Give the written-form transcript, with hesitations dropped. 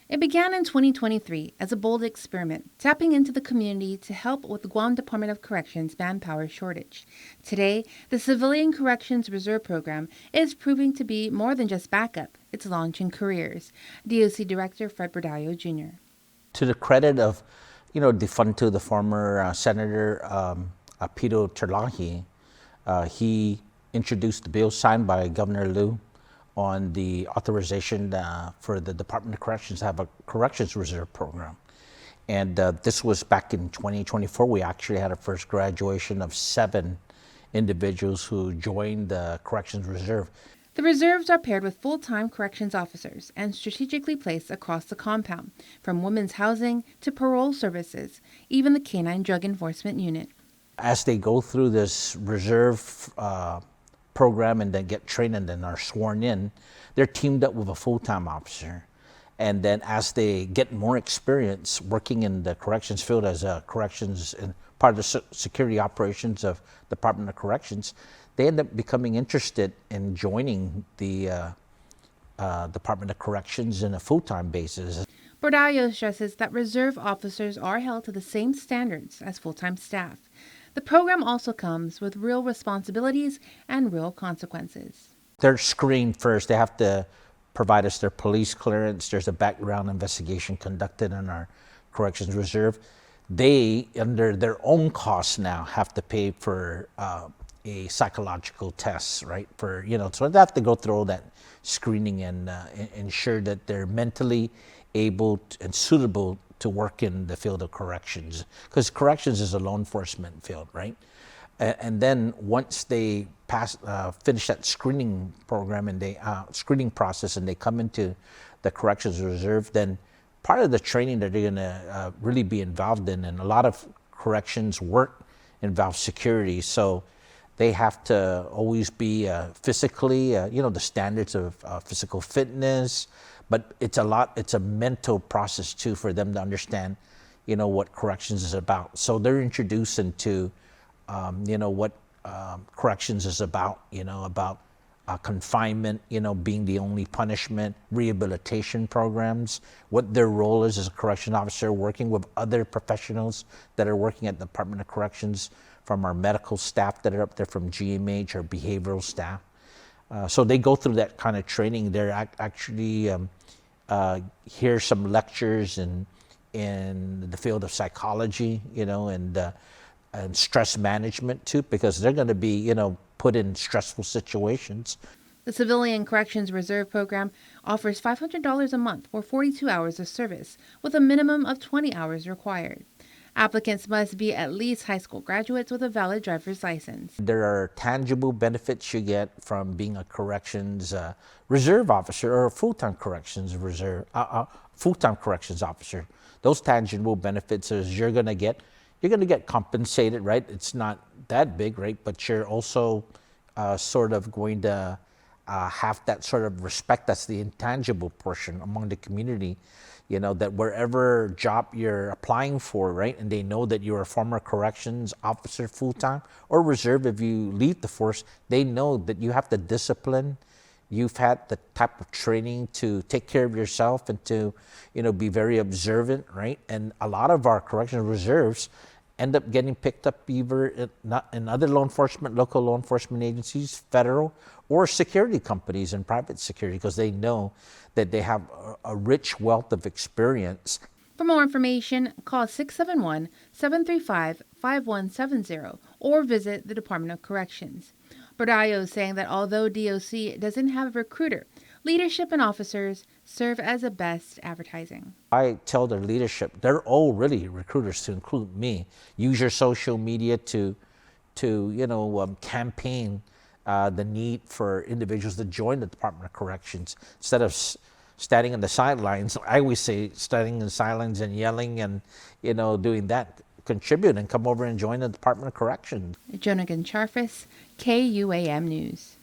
It began in 2023 as a bold experiment, tapping into the community to help with the Guam Department of Corrections manpower shortage. Today, the Civilian Corrections Reserve Program is proving to be more than just backup. It's launching careers. DOC Director Fred Bordallo Jr. To the credit of, the former Senator Pito Terlahi, he introduced the bill signed by Governor Liu on the authorization for the Department of Corrections to have a corrections reserve program. And this was back in 2024. We actually had a first graduation of 7 individuals who joined the corrections reserve. The reserves are paired with full-time corrections officers and strategically placed across the compound, from women's housing to parole services, even the Canine Drug Enforcement Unit. As they go through this reserve program and then get trained and then are sworn in, they're teamed up with a full-time officer. And then as they get more experience working in the corrections field as a corrections and part of the security operations of Department of Corrections, they end up becoming interested in joining the Department of Corrections in a full-time basis. Bordallo stresses that reserve officers are held to the same standards as full-time staff. The program also comes with real responsibilities and real consequences. They're screened first. They have to provide us their police clearance. There's a background investigation conducted in our Corrections Reserve. They, under their own costs now, have to pay for a psychological test, right? So they have to go through all that screening and ensure that they're mentally able and suitable to work in the field of corrections, because corrections is a law enforcement field, right? And then once they finish that screening program and screening process, and they come into the Corrections Reserve, then part of the training that they're going to really be involved in, and a lot of corrections work involves security, so they have to always be physically, the standards of physical fitness, but it's a mental process too for them to understand, what corrections is about. So they're introduced into, what corrections is about, about confinement, being the only punishment, rehabilitation programs, what their role is as a correction officer, working with other professionals that are working at the Department of Corrections, from our medical staff that are up there, from GMH, or behavioral staff. So they go through that kind of training. They're actually hear some lectures in the field of psychology, and stress management too, because they're going to be, put in stressful situations. The Civilian Corrections Reserve Program offers $500 a month for 42 hours of service, with a minimum of 20 hours required. Applicants must be at least high school graduates with a valid driver's license. There are tangible benefits you get from being a corrections reserve officer or a full-time corrections officer. Those tangible benefits is you're going to get compensated, right? It's not that big, right? But you're also sort of going to have that sort of respect. That's the intangible portion among the community. That wherever job you're applying for, right, and they know that you're a former corrections officer full-time or reserve, if you leave the force, they know that you have the discipline, you've had the type of training to take care of yourself and to, be very observant, right? And a lot of our correctional reserves end up getting picked up either in other law enforcement, local law enforcement agencies, federal, or security companies and private security, because they know that they have a rich wealth of experience. For more information, call 671-735-5170 or visit the Department of Corrections. Bordallo is saying that although DOC doesn't have a recruiter, leadership and officers serve as the best advertising. I tell their leadership, they're all really recruiters, to include me. Use your social media to campaign the need for individuals to join the Department of Corrections. Instead of standing on the sidelines, I always say standing in the sidelines and yelling and, doing that. Contribute and come over and join the Department of Corrections. Jonagan Charfis, KUAM News.